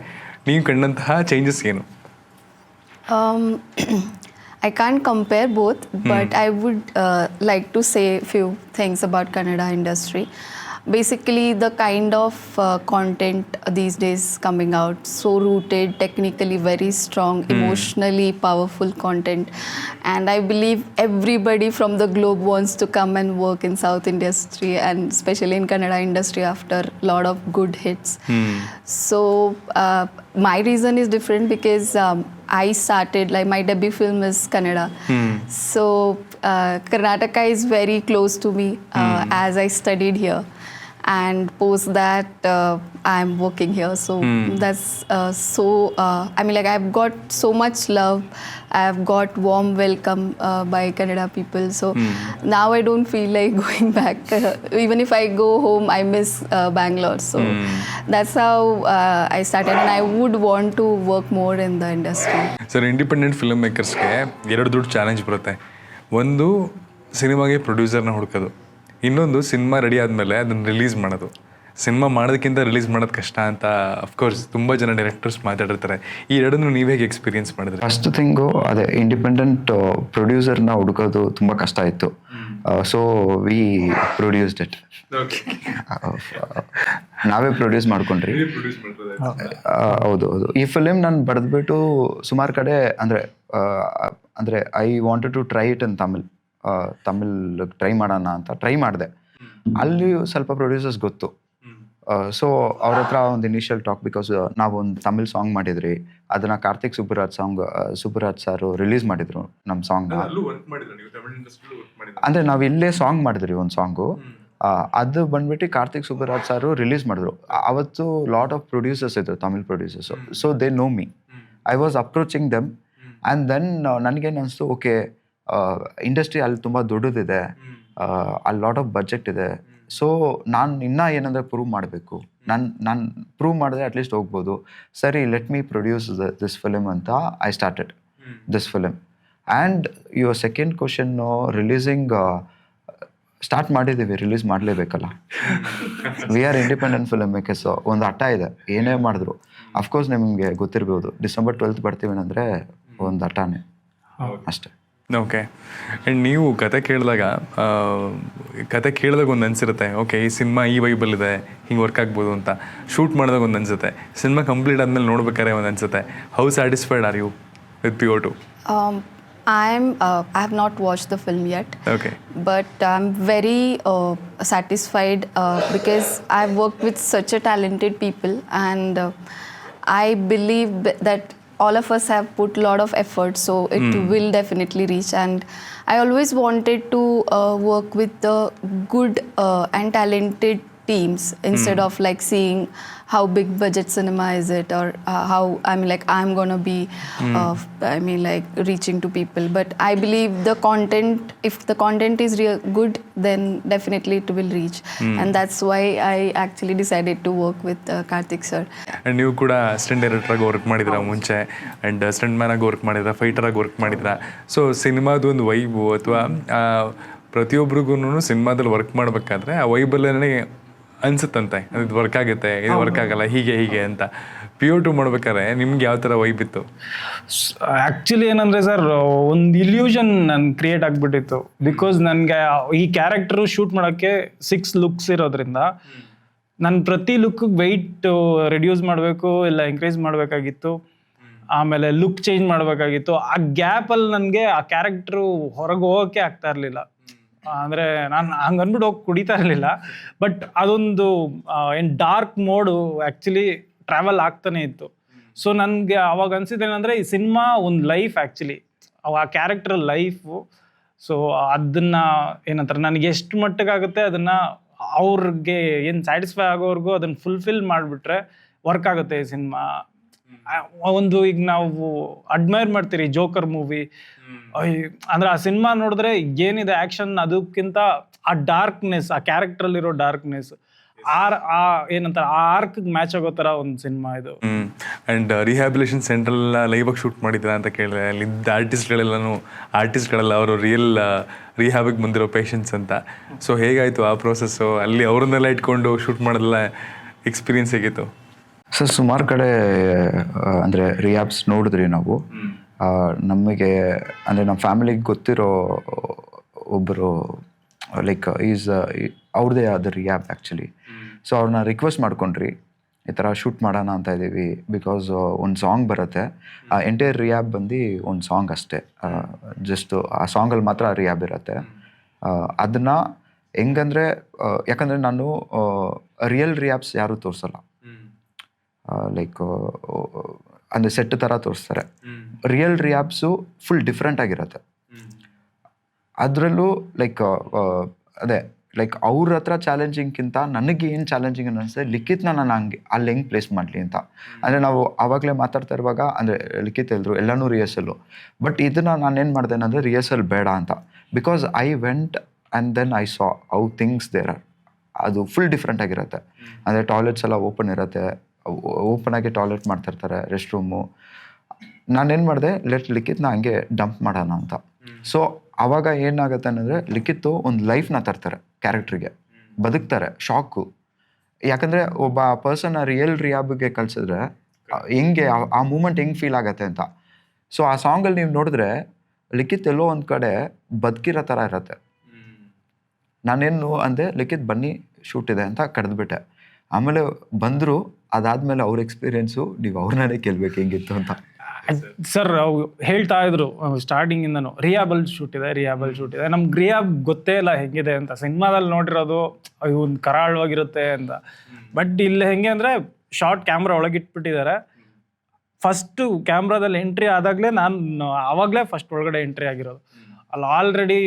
B: ನೀವು ಕಂಡಂತಹ ಚೇಂಜಸ್ ಏನು?
D: I can't compare both, but I would like to say few things about Kannada industry. Basically, the kind of content these days coming out, so rooted, technically very strong, emotionally powerful content. And I believe everybody from the globe wants to come and work in South industry, and especially in Kannada industry after a lot of good hits. So my reason is different because I started, like my debut film is Kannada. So Karnataka is very close to me as I studied here. And post that I'm working here, so that's I mean, like, I've got so much love, I've got warm welcome by Kannada people. So now I don't feel like going back. Even if I go home, I miss Bangalore. So that's how I started, and I would want to work more in the industry.
B: Sir, independent film ಮೇಕರ್ಸ್ಗೆ ಎರಡು ದೊಡ್ಡ challenge ಬರುತ್ತೆ. ಒಂದು ಸಿನಿಮಾಗೆ ಪ್ರೊಡ್ಯೂಸರ್ನ ಹುಡುಕೋದು, ಇನ್ನೊಂದು cinema ready ಆದಮೇಲೆ ಅದನ್ನು release ಮಾಡೋದು. ಸಿನಿಮಾ ಮಾಡೋದಕ್ಕಿಂತ ರಿಲೀಸ್ ಮಾಡೋದು ಕಷ್ಟ ಅಂತ ಅಫ್ಕೋರ್ಸ್ ತುಂಬ ಜನ ಡೈರೆಕ್ಟರ್ಸ್ ಮಾತಾಡಿರ್ತಾರೆ. ಈ ಎರಡನ್ನು ನೀವು ಹೇಗೆ ಎಕ್ಸ್ಪೀರಿಯನ್ಸ್ ಮಾಡಿದ್ರೆ?
C: ಫಸ್ಟ್ ಥಿಂಗು ಅದೇ ಇಂಡಿಪೆಂಡೆಂಟ್ ಪ್ರೊಡ್ಯೂಸರ್ನ ಹುಡುಕೋದು ತುಂಬ ಕಷ್ಟ ಇತ್ತು. So we produced it. ನಾವೇ ಪ್ರೊಡ್ಯೂಸ್ ಮಾಡ್ಕೊಂಡ್ರಿ. ಹೌದು ಹೌದು. ಈ ಫಿಲಿಮ್ ನಾನು ಬರೆದ್ಬಿಟ್ಟು ಸುಮಾರು ಕಡೆ ಅಂದರೆ I wanted to try it in Tamil try ಮಾಡೋಣ ಅಂತ ಟ್ರೈ ಮಾಡಿದೆ. ಅಲ್ಲಿ ಸ್ವಲ್ಪ ಪ್ರೊಡ್ಯೂಸರ್ಸ್ ಗೊತ್ತು. ಸೊ ಅವ್ರ ಹತ್ರ ಒಂದು ಇನಿಷಿಯಲ್ ಟಾಕ್, ಬಿಕಾಸ್ ನಾವು ಒಂದು ತಮಿಳ್ ಸಾಂಗ್ ಮಾಡಿದ್ರಿ, ಅದನ್ನ ಕಾರ್ತಿಕ್ ಸುಬ್ಬರಾಜ್ ಸರ್ ರಿಲೀಸ್ ಮಾಡಿದ್ರು ನಮ್ಮ ಸಾಂಗ್ನ. ಅಂದರೆ ನಾವು ಇಲ್ಲೇ ಸಾಂಗ್ ಮಾಡಿದ್ರಿ ಒಂದು ಸಾಂಗು, ಅದು ಬಂದ್ಬಿಟ್ಟು ಕಾರ್ತಿಕ್ ಸುಬ್ಬರಾಜ್ ಸರ್ ರಿಲೀಸ್ ಮಾಡಿದ್ರು. ಅವತ್ತು ಲಾಟ್ ಆಫ್ ಪ್ರೊಡ್ಯೂಸರ್ಸ್ ಇದ್ರು, Tamil producers. So they know me. I was approaching them and then ನನಗೇನು ಅನಿಸ್ತು, ಓಕೆ ಇಂಡಸ್ಟ್ರಿ ಅಲ್ಲಿ ತುಂಬ ದೊಡ್ಡದಿದೆ, ಅಲ್ಲಿ ಲಾಟ್ ಆಫ್ ಬಜೆಟ್ ಇದೆ. ಸೊ ನಾನು ಇನ್ನೂ ಏನಂದರೆ ಪ್ರೂವ್ ಮಾಡಬೇಕು. ನಾನು ಪ್ರೂವ್ ಮಾಡಿದ್ರೆ ಅಟ್ಲೀಸ್ಟ್ ಹೋಗ್ಬೋದು. ಸರಿ, let me produce this film ಅಂತ I started this film. And your second ಕ್ವಶನ್ನು, ರಿಲೀಸಿಂಗ್ ಸ್ಟಾರ್ಟ್ ಮಾಡಿದ್ದೀವಿ, ರಿಲೀಸ್ ಮಾಡಲೇಬೇಕಲ್ಲ. We are independent film makers. ಒಂದು ಹಠ ಇದೆ, ಏನೇ ಮಾಡಿದ್ರು. ಅಫ್ಕೋರ್ಸ್ ನಿಮಗೆ ಗೊತ್ತಿರ್ಬೋದು, December 12th ಬರ್ತೀವಿ ಅಂದರೆ ಒಂದು ಹಠನೇ ಅಷ್ಟೇ.
B: ಓಕೆ. ಆ್ಯಂಡ್ ನೀವು ಕತೆ ಕೇಳಿದಾಗ ಒಂದು ಅನಿಸಿರುತ್ತೆ, ಓಕೆ ಈ ಸಿನಿಮಾ ಈ ವೈಬಲ್ಲಿದೆ, ಹಿಂಗೆ ವರ್ಕ್ ಆಗ್ಬೋದು ಅಂತ. ಶೂಟ್ ಮಾಡಿದಾಗ ಒಂದು ಅನಿಸುತ್ತೆ, ಸಿನಿಮಾ ಕಂಪ್ಲೀಟ್ ಆದಮೇಲೆ ನೋಡ್ಬೇಕಾದ್ರೆ ಒಂದು ಅನಿಸುತ್ತೆ. How satisfied are you with PO2?
D: I have not watched the film yet.
B: Okay.
D: But I'm very satisfied because I've worked with such a talented people, and I believe that all of us have put a lot of effort, so it will definitely reach. And I always wanted to work with the good and talented teams instead of like seeing how big budget cinema is it, or how I'm gonna be reaching to people. But I believe the content, if the content is good, then definitely it will reach. And that's why I actually decided to work with Karthik sir.
B: And ನೀವು ಕೂಡ assistant ಡೈರೆಕ್ಟ್ರಾಗಿ work ಮಾಡಿದ್ರ ಮುಂಚೆ, and stunt man ಆಗಿ work ಮಾಡಿದ್ರ, ಫೈಟರಾಗಿ work ಮಾಡಿದ್ರ. So ಸಿನಿಮಾದು ಒಂದು vibe, ಅಥವಾ ಪ್ರತಿಯೊಬ್ರಿಗೂ ಸಿನಿಮಾದಲ್ಲಿ ವರ್ಕ್ ಮಾಡಬೇಕಾದ್ರೆ ಆ ವೈಬಲ್ಲೇ ಅನ್ಸುತ್ತಂತೆ, ಇದು ವರ್ಕ್ ಆಗುತ್ತೆ, ಇದು ವರ್ಕ್ ಆಗಲ್ಲ, ಹೀಗೆ ಅಂತ. PO2 ಮಾಡ್ಬೇಕಾದ್ರೆ ನಿಮ್ಗೆ ಯಾವ ಥರ ವೈಬ್ ಇತ್ತು?
A: ಆ್ಯಕ್ಚುಲಿ ಏನಂದರೆ ಸರ್, ಒಂದು ಇಲ್ಯೂಷನ್ ನನ್ಗೆ ಕ್ರಿಯೇಟ್ ಆಗಿಬಿಟ್ಟಿತ್ತು. ಬಿಕಾಸ್ ನನಗೆ ಈ ಕ್ಯಾರೆಕ್ಟರು ಶೂಟ್ ಮಾಡೋಕ್ಕೆ 6 ಲುಕ್ಸ್ ಇರೋದ್ರಿಂದ ನಾನು ಪ್ರತಿ ಲುಕ್ಕಿಗೆ ವೆಯ್ಟ್ ರಿಡ್ಯೂಸ್ ಮಾಡಬೇಕು, ಇಲ್ಲ ಇನ್ಕ್ರೀಸ್ ಮಾಡಬೇಕಾಗಿತ್ತು. ಆಮೇಲೆ ಲುಕ್ ಚೇಂಜ್ ಮಾಡಬೇಕಾಗಿತ್ತು. ಆ ಗ್ಯಾಪಲ್ಲಿ ನನಗೆ ಆ ಕ್ಯಾರೆಕ್ಟ್ರು ಹೊರಗೆ ಹೋಗೋಕ್ಕೆ ಆಗ್ತಾ ಇರಲಿಲ್ಲ. ಅಂದರೆ ನಾನು ಹಂಗೆ ಅಂದ್ಬಿಟ್ಟು ಹೋಗಿ ಕುಡಿತಾ ಇರಲಿಲ್ಲ. ಬಟ್ ಅದೊಂದು ಏನು ಡಾರ್ಕ್ ಮೋಡು ಆ್ಯಕ್ಚುಲಿ ಟ್ರಾವೆಲ್ ಆಗ್ತಾನೆ ಇತ್ತು. ಸೊ ನನಗೆ ಅವಾಗ ಅನ್ಸಿದ್ದೇನೆಂದರೆ, ಈ ಸಿನಿಮಾ ಒಂದು ಲೈಫ್ ಆ್ಯಕ್ಚುಲಿ, ಆ ಕ್ಯಾರೆಕ್ಟರ್ ಲೈಫು. ಸೊ ಅದನ್ನು ಏನಂತಾರೆ, ನನಗೆ ಎಷ್ಟು ಮಟ್ಟಿಗಾಗುತ್ತೆ ಅದನ್ನು ಅವ್ರಿಗೆ ಏನು ಸ್ಯಾಟಿಸ್ಫೈ ಆಗೋವರೆಗೂ ಅದನ್ನು ಫುಲ್ಫಿಲ್ ಮಾಡಿಬಿಟ್ರೆ ವರ್ಕ್ ಆಗುತ್ತೆ ಈ ಸಿನಿಮಾ. ಒಂದು ಈಗ ನಾವು ಅಡ್ಮೈರ್ ಮಾಡ್ತೀರಿ ಜೋಕರ್ ಮೂವಿ, ಅಂದ್ರೆ ಆ ಸಿನಿಮಾ ನೋಡಿದ್ರೆ ಏನಿದೆ ಆಕ್ಷನ್, ಅದಕ್ಕಿಂತ ಆ ಡಾರ್ಕ್ನೆಸ್, ಆ ಕ್ಯಾರೆಕ್ಟರಲ್ಲಿರೋ ಡಾರ್ಕ್ನೆಸ್, ಏನಂತಾರೆ ಆ ಆರ್ಕ್ ಮ್ಯಾಚ್ ಆಗೋ ಥರ ಒಂದು ಸಿನಿಮಾ ಇದು.
B: ಆ್ಯಂಡ್ ರಿಹ್ಯಾಬಿಲೇಷನ್ ಸೆಂಟ್ರಲ್ಲ ಲೈವಾಗಿ ಶೂಟ್ ಮಾಡಿದ್ರ ಅಂತ ಕೇಳಿದ್ರೆ, ಅಲ್ಲಿದ್ದ ಆರ್ಟಿಸ್ಟ್ಗಳೆಲ್ಲ ಅವರು ರಿಯಲ್ ರಿಹ್ಯಾಬಿಗೆ ಬಂದಿರೋ ಪೇಷಂಟ್ಸ್ ಅಂತ. ಸೊ ಹೇಗಾಯಿತು ಆ ಪ್ರೋಸೆಸ್ಸು? ಅಲ್ಲಿ ಅವ್ರನ್ನೆಲ್ಲ ಇಟ್ಕೊಂಡು ಶೂಟ್ ಮಾಡೋದೆಲ್ಲ ಎಕ್ಸ್ಪೀರಿಯನ್ಸ್ ಹೇಗಿತ್ತು?
C: ಸರ್, ಸುಮಾರು ಕಡೆ ಅಂದರೆ ರಿಹ್ಯಾಬ್ಸ್ ನೋಡಿದ್ರಿ ನಾವು. ನಮಗೆ ಅಂದರೆ ನಮ್ಮ ಫ್ಯಾಮಿಲಿಗೆ ಗೊತ್ತಿರೋ ಒಬ್ಬರು ಲೈಕ್ ಅವ್ರದ್ದೇ ಆದ ರಿಹ್ಯಾಬ್ ಆ್ಯಕ್ಚುಲಿ. ಸೊ ಅವ್ರನ್ನ ರಿಕ್ವೆಸ್ಟ್ ಮಾಡ್ಕೊಂಡ್ರಿ, ಈ ಥರ ಶೂಟ್ ಮಾಡೋಣ ಅಂತ ಇದ್ದೀವಿ, ಬಿಕಾಸ್ ಒಂದು ಸಾಂಗ್ ಬರುತ್ತೆ. ಆ ಎಂಟೈರ್ ರಿಹ್ಯಾಬ್ ಬಂದು ಒಂದು ಸಾಂಗ್ ಅಷ್ಟೇ, ಜಸ್ಟ್ ಆ ಸಾಂಗಲ್ಲಿ ಮಾತ್ರ ರಿಹ್ಯಾಬ್ ಇರುತ್ತೆ. ಅದನ್ನು ಹೆಂಗಂದರೆ, ಯಾಕಂದರೆ ನಾನು ರಿಯಲ್ ರಿಹ್ಯಾಬ್ಸ್ ಯಾರೂ ತೋರಿಸಲ್ಲ, ಲೈಕ್ ಅಂದರೆ ಸೆಟ್ ಥರ ತೋರಿಸ್ತಾರೆ. ರಿಯಲ್ ರಿಹ್ಯಾಬ್ಸು ಫುಲ್ ಡಿಫ್ರೆಂಟ್ ಆಗಿರುತ್ತೆ. ಅದರಲ್ಲೂ ಲೈಕ್ ಲೈಕ್ ಅವ್ರ ಹತ್ರ ಚಾಲೆಂಜಿಂಗ್ಗಿಂತ ನನಗೆ ಏನು ಚಾಲೆಂಜಿಂಗ್ ಅನ್ನಿಸ್ತದೆ, ಲಿಖಿತ್ನ ನಾನು ಅಲ್ಲಿ ಹೆಂಗೆ ಪ್ಲೇಸ್ ಮಾಡಲಿ ಅಂತ. ಅಂದರೆ ನಾವು ಆವಾಗಲೇ ಮಾತಾಡ್ತಾ ಇರುವಾಗ, ಅಂದರೆ ಲಿಖಿತ್ ಹೇಳಿದ್ರು ಎಲ್ಲನೂ ರಿಹರ್ಸಲ್ಲು. ಬಟ್ ಇದನ್ನು ನಾನೇನು ಮಾಡಿದೆ ಅಂದರೆ, ರಿಹರ್ಸಲ್ ಬೇಡ ಅಂತ. Because I went and then I saw how things there are. ಅದು ಫುಲ್ ಡಿಫ್ರೆಂಟ್ ಆಗಿರುತ್ತೆ. ಅಂದರೆ ಟಾಯ್ಲೆಟ್ಸ್ ಎಲ್ಲ ಓಪನ್ ಇರುತ್ತೆ, ಓಪನ್ ಆಗಿ ಟಾಯ್ಲೆಟ್ ಮಾಡ್ತಿರ್ತಾರೆ, ರೆಸ್ಟ್ ರೂಮು. ನಾನೇನು ಮಾಡಿದೆ, ಲಿಖಿತ್ನ ಹಂಗೆ ಡಂಪ್ ಮಾಡೋಣ ಅಂತ. ಸೊ ಆವಾಗ ಏನಾಗುತ್ತೆ ಅನ್ನೋದ್ರೆ, ಲಿಖಿತ್ತು ಒಂದು ಲೈಫ್ನ ತರ್ತಾರೆ ಕ್ಯಾರೆಕ್ಟ್ರಿಗೆ, ಬದುಕ್ತಾರೆ. ಶಾಕು, ಯಾಕಂದರೆ ಒಬ್ಬ ಪರ್ಸನ್ ರಿಯಲ್ ರಿಹ್ಯಾಬ್ಗೆ ಕಳಿಸಿದ್ರೆ ಹೆಂಗೆ ಆ ಮೂಮೆಂಟ್ ಹೆಂಗೆ ಫೀಲ್ ಆಗುತ್ತೆ ಅಂತ. ಸೊ ಆ ಸಾಂಗಲ್ಲಿ ನೀವು ನೋಡಿದ್ರೆ ಲಿಖಿತ್ ಎಲ್ಲೋ ಒಂದು ಕಡೆ ಬದುಕಿರೋ ಥರ ಇರುತ್ತೆ. ನಾನೇನು ಅಂದೆ ಲಿಖಿತ್ ಬನ್ನಿ ಶೂಟ್ ಇದೆ ಅಂತ ಕರೆದ್ಬಿಟ್ಟೆ. ಆಮೇಲೆ ಬಂದರು, ಅದಾದಮೇಲೆ ಅವ್ರ ಎಕ್ಸ್ಪೀರಿಯೆನ್ಸು ನೀವು ಅವ್ರನ್ನೇ ಕೇಳಬೇಕು ಹೆಂಗಿತ್ತು ಅಂತ.
A: ಸರ್ ಹೇಳ್ತಾ ಇದ್ರು ಸ್ಟಾರ್ಟಿಂಗಿಂದನು ರಿಯಾಬಲ್ ಶೂಟ್ ಇದೆ. ನಮ್ಗೆ ರಿಯಾಬ್ ಗೊತ್ತೇ ಇಲ್ಲ ಹೆಂಗಿದೆ ಅಂತ. ಸಿನಿಮಾದಲ್ಲಿ ನೋಡಿರೋದು ಒಂದು ಕರಾಳವಾಗಿರುತ್ತೆ ಅಂತ. ಬಟ್ ಇಲ್ಲಿ ಹೆಂಗೆ ಅಂದರೆ ಶಾರ್ಟ್ ಕ್ಯಾಮ್ರಾ ಒಳಗಿಟ್ಬಿಟ್ಟಿದ್ದಾರೆ. ಫಸ್ಟು ಕ್ಯಾಮ್ರಾದಲ್ಲಿ ಎಂಟ್ರಿ ಆದಾಗಲೇ ನಾನು ಆವಾಗಲೇ ಫಸ್ಟ್ ಒಳಗಡೆ ಎಂಟ್ರಿ ಆಗಿರೋದು. ಅಲ್ಲಿ ಆಲ್ರೆಡಿ